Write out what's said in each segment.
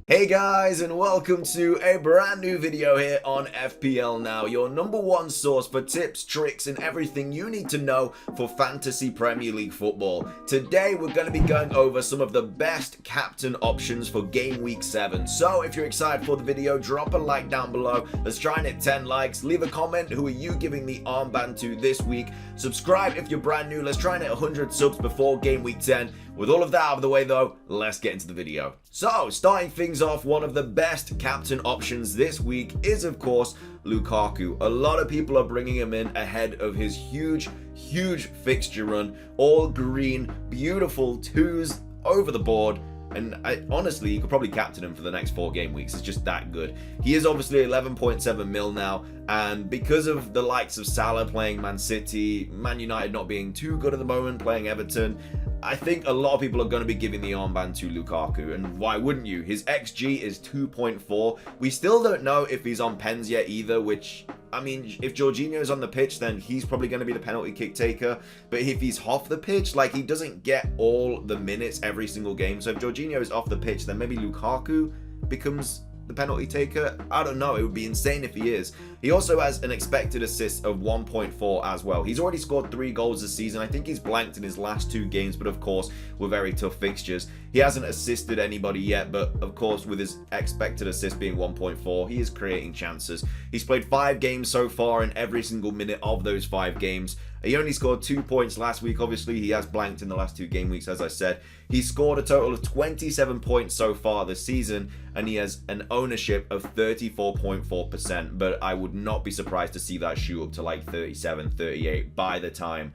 Hey guys, and welcome to a brand new video here on FPL Now, your #1 source for tips, tricks, and everything you need to know for fantasy Premier League football. Today we're going to be going over some of the best captain options for Game Week 7. So if you're excited for the video, drop a like down below. Let's try and hit 10 likes. Leave a comment. Who are you giving the armband to this week? Subscribe if you're brand new. Let's try and hit 100 subs before Game Week 10. With all of that out of the way though, let's get into the video. So, starting things off, one of the best captain options this week is of course Lukaku. A lot of people are bringing him in ahead of his huge fixture run. All green, beautiful twos over the board. And honestly, you could probably captain him for the next 4 game weeks. It's just that good. He is obviously 11.7 mil now. And because of the likes of Salah playing Man City, Man United not being too good at the moment, playing Everton, I think a lot of people are going to be giving the armband to Lukaku, and why wouldn't you? His XG is 2.4. We still don't know if he's on pens yet either, which, I mean, if Jorginho's on the pitch, then he's probably going to be the penalty kick taker. But if he's off the pitch, like, he doesn't get all the minutes every single game. So if Jorginho is off the pitch, then maybe Lukaku becomes the penalty taker. I don't know. It would be insane if he is. He also has an expected assist of 1.4 as well. He's already scored 3 goals this season. I think he's blanked in his last 2 games, but of course, with very tough fixtures. He hasn't assisted anybody yet, but of course, with his expected assist being 1.4, he is creating chances. He's played 5 games so far, and every single minute of those 5 games, he only scored 2 points last week. Obviously, he has blanked in the last 2 game weeks, as I said. He scored a total of 27 points so far this season, and he has an ownership of 34.4%, but I would not be surprised to see that shoot up to like 37, 38 by the time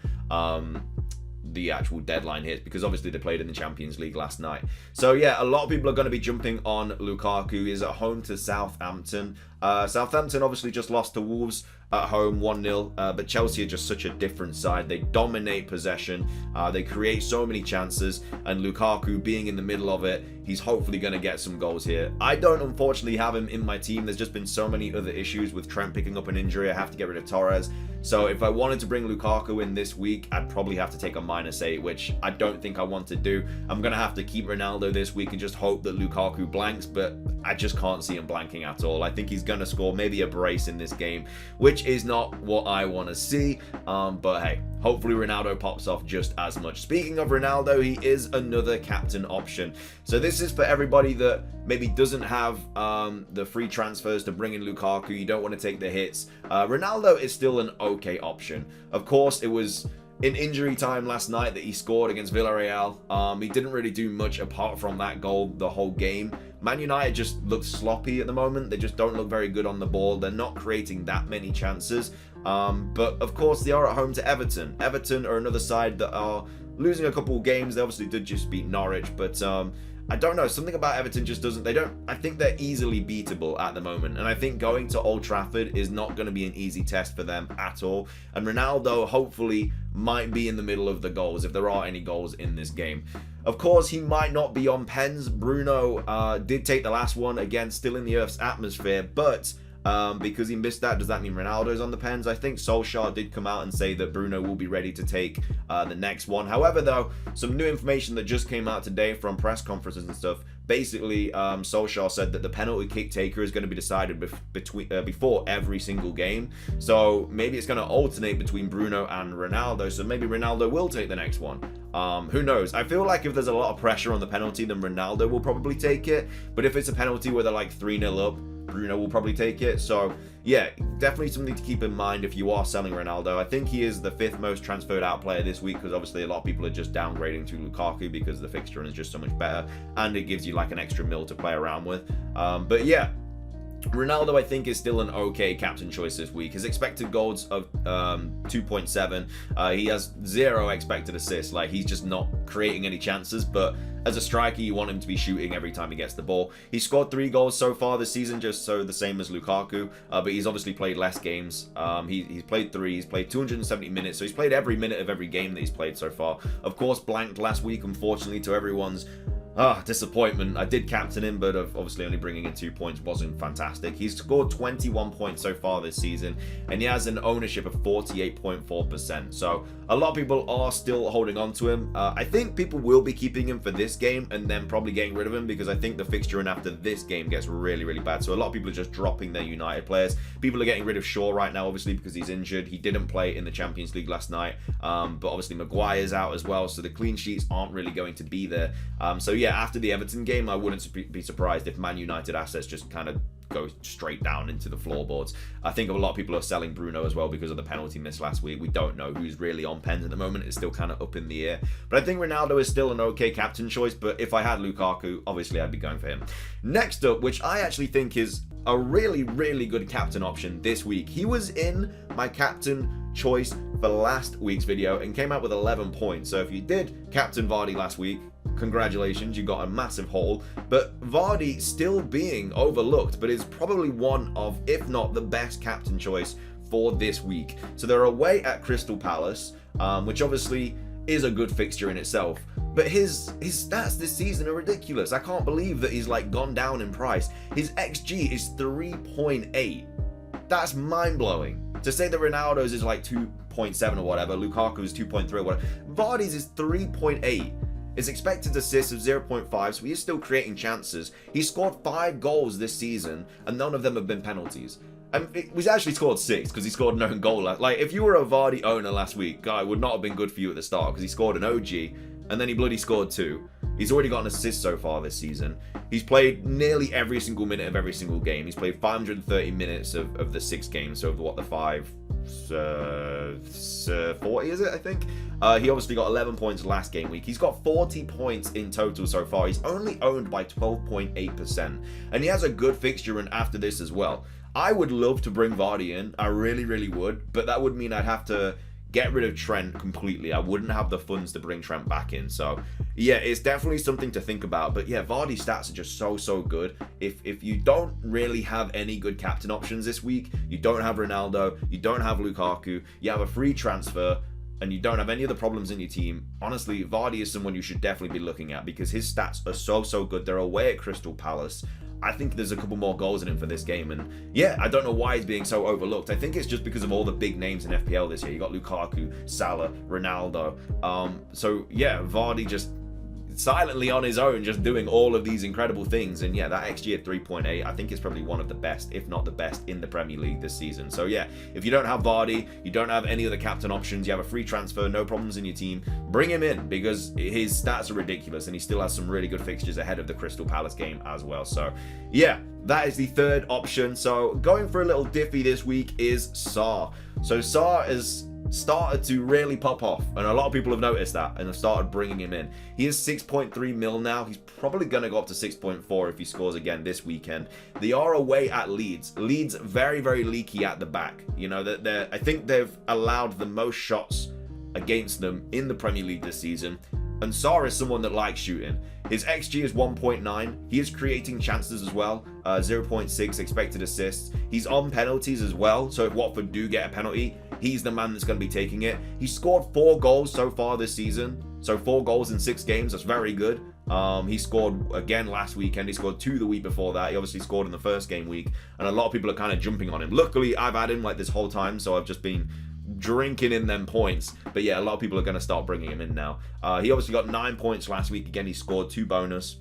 the actual deadline hits, because obviously they played in the Champions League last night. So yeah, a lot of people are going to be jumping on Lukaku. He's at home to Southampton. Southampton obviously just lost to Wolves at home 1-0, but Chelsea are just such a different side. They dominate possession, they create so many chances, and Lukaku being in the middle of it, he's hopefully going to get some goals here. I don't unfortunately have him in my team. There's just been so many other issues with Trent picking up an injury. I have to get rid of Torres. So if I wanted to bring Lukaku in this week, I'd probably have to take a -8, which I don't think I want to do. I'm going to have to keep Ronaldo this week and just hope that Lukaku blanks, but I just can't see him blanking at all. I think he's going to score maybe a brace in this game, which is not what I want to see. But hey, hopefully Ronaldo pops off just as much. Speaking of Ronaldo, he is another captain option. So this is for everybody that maybe doesn't have the free transfers to bring in Lukaku. You don't want to take the hits. Ronaldo is still an okay option. Of course, it was in injury time last night that he scored against Villarreal. He didn't really do much apart from that goal the whole game. Man United just look sloppy at the moment. They just don't look very good on the ball. They're not creating that many chances. But of course, they are at home to Everton. Everton are another side that are losing a couple of games. They obviously did just beat Norwich, but I don't know, something about Everton just doesn't, I think they're easily beatable at the moment, and I think going to Old Trafford is not going to be an easy test for them at all, and Ronaldo hopefully might be in the middle of the goals if there are any goals in this game. Of course, he might not be on pens. Bruno did take the last one, again, still in the Earth's atmosphere, but because he missed that, does that mean Ronaldo's on the pens? I think Solskjaer did come out and say that Bruno will be ready to take the next one. However, though, some new information that just came out today from press conferences and stuff. Basically, Solskjaer said that the penalty kick taker is going to be decided before every single game. So maybe it's going to alternate between Bruno and Ronaldo. So maybe Ronaldo will take the next one. Who knows? I feel like if there's a lot of pressure on the penalty, then Ronaldo will probably take it. But if it's a penalty where they're like 3-0 up, Bruno will probably take it. So yeah, definitely something to keep in mind if you are selling Ronaldo. I think he is the 5th most transferred out player this week, because obviously a lot of people are just downgrading to Lukaku because the fixture is just so much better, and it gives you like an extra mil to play around with. But yeah, Ronaldo, I think, is still an okay captain choice this week. His expected goals of 2.7. He has 0 expected assists. Like, he's just not creating any chances, but as a striker, you want him to be shooting every time he gets the ball. He scored 3 goals so far this season, just so the same as Lukaku, but he's obviously played less games. He's played 3, he's played 270 minutes, so he's played every minute of every game that he's played so far. Of course, blanked last week, unfortunately, to everyone's Disappointment. I did captain him, but obviously only bringing in 2 points wasn't fantastic. He's scored 21 points so far this season, and he has an ownership of 48.4%. So a lot of people are still holding on to him. I think people will be keeping him for this game and then probably getting rid of him, because I think the fixture and after this game gets really, really bad. So a lot of people are just dropping their United players. People are getting rid of Shaw right now, obviously, because he's injured. He didn't play in the Champions League last night, but obviously Maguire's out as well, so the clean sheets aren't really going to be there. So yeah, after the Everton game, I wouldn't be surprised if Man United assets just kind of go straight down into the floorboards. I think a lot of people are selling Bruno as well because of the penalty miss last week. We don't know who's really on pens at the moment. It's still kind of up in the air. But I think Ronaldo is still an okay captain choice, but if I had Lukaku, obviously I'd be going for him. Next up, which I actually think is a really, really good captain option this week. He was in my captain choice for last week's video and came out with 11 points. So if you did captain Vardy last week, congratulations, you got a massive haul. But Vardy still being overlooked, but is probably one of, if not the best captain choice for this week. So they're away at Crystal Palace, which obviously is a good fixture in itself. But his stats this season are ridiculous. I can't believe that he's like gone down in price. His XG is 3.8. That's mind-blowing. To say that Ronaldo's is like 2.7 or whatever, Lukaku's 2.3 or whatever, Vardy's is 3.8. His expected assists of 0.5, so he is still creating chances. He scored 5 goals this season, and none of them have been penalties. And he's actually scored 6 because he scored an own goal. Like, if you were a Vardy owner last week, guy, would not have been good for you at the start because he scored an OG, and then he bloody scored 2. He's already got an assist so far this season. He's played nearly every single minute of every single game. He's played 530 minutes of the 6 games, so of what, the 40 is it, I think? He obviously got 11 points last game week. He's got 40 points in total so far. He's only owned by 12.8%. And he has a good fixture and after this as well. I would love to bring Vardy in. I really, really would. But that would mean I'd have to get rid of Trent completely. I wouldn't have the funds to bring Trent back in. So yeah, it's definitely something to think about. But yeah, Vardy's stats are just so good. If you don't really have any good captain options this week, you don't have Ronaldo, you don't have Lukaku, you have a free transfer, and you don't have any of the problems in your team, honestly, Vardy is someone you should definitely be looking at because his stats are so good. They're away at Crystal Palace. I think there's a couple more goals in him for this game, and yeah, I don't know why he's being so overlooked. I think it's just because of all the big names in FPL this year. You got Lukaku, Salah, Ronaldo. So yeah, Vardy just silently on his own, just doing all of these incredible things. And yeah, that XG at 3.8, I think is probably one of the best, if not the best, in the Premier League this season. So yeah, if you don't have Vardy, you don't have any other captain options, you have a free transfer, no problems in your team, bring him in because his stats are ridiculous and he still has some really good fixtures ahead of the Crystal Palace game as well. So yeah, that is the third option. So going for a little diffy this week is Sarr. So Sarr is started to really pop off, and a lot of people have noticed that and have started bringing him in. He is 6.3 mil now. He's probably going to go up to 6.4 if he scores again this weekend. They are away at Leeds. Leeds very, very leaky at the back. You know, I think they've allowed the most shots against them in the Premier League this season. And Sarr is someone that likes shooting. His XG is 1.9. He is creating chances as well. 0.6 expected assists. He's on penalties as well. So if Watford do get a penalty, he's the man that's going to be taking it. He scored 4 goals so far this season. So 4 goals in 6 games. That's very good. He scored again last weekend. He scored 2 the week before that. He obviously scored in the first game week. And a lot of people are kind of jumping on him. Luckily, I've had him like this whole time. So I've just been drinking in them points. But yeah, a lot of people are going to start bringing him in now. He obviously got 9 points last week. Again, he scored 2 bonus.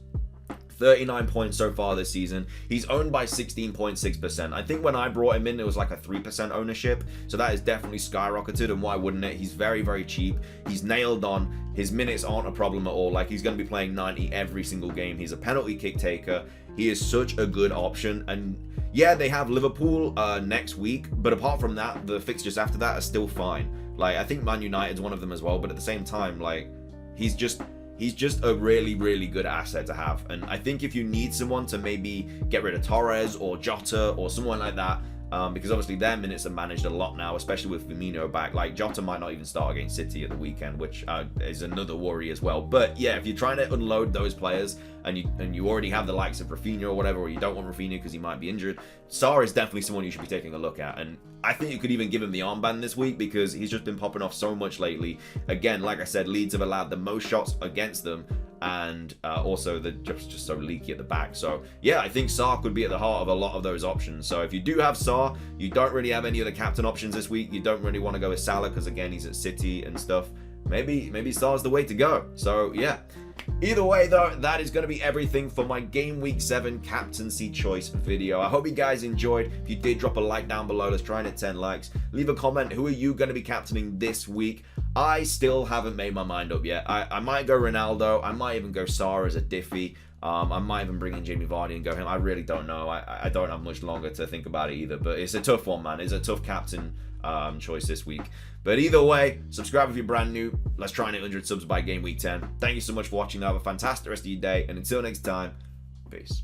39 points so far this season. He's owned by 16.6%. I think when I brought him in, it was like a 3% ownership. So that is definitely skyrocketed, and why wouldn't it? He's very, very cheap. He's nailed on. His minutes aren't a problem at all. Like, he's going to be playing 90 every single game. He's a penalty kick taker. He is such a good option. And yeah, they have Liverpool next week. But apart from that, the fixtures after that are still fine. Like, I think Man United's one of them as well. But at the same time, like, he's just a really, really good asset to have. And I think if you need someone to maybe get rid of Torres or Jota or someone like that, because obviously their minutes are managed a lot now, especially with Firmino back. Like, Jota might not even start against City at the weekend, which is another worry as well. But yeah, if you're trying to unload those players and you already have the likes of Rafinha or whatever, or you don't want Rafinha because he might be injured, Sarr is definitely someone you should be taking a look at. And I think you could even give him the armband this week because he's just been popping off so much lately. Again, like I said, Leeds have allowed the most shots against them, and also they're just so leaky at the back. So yeah, I think Saar could be at the heart of a lot of those options. So if you do have Saar, you don't really have any of the captain options this week, you don't really want to go with Salah because again he's at City and stuff, maybe Saar's the way to go. So yeah, either way though, that is going to be everything for my Game Week 7 captaincy choice video. I hope you guys enjoyed. If you did, drop a like down below. Let's try and hit 10 likes. Leave a comment. Who are you going to be captaining this week? I still haven't made my mind up yet. I might go Ronaldo. I might even go Saar as a diffie. I might even bring in Jamie Vardy and go him. I really don't know. I don't have much longer to think about it either. But it's a tough one, man. It's a tough captain choice this week. But either way, subscribe if you're brand new. Let's try and hit 100 subs by Game Week 10. Thank you so much for watching. Have a fantastic rest of your day. And until next time, peace.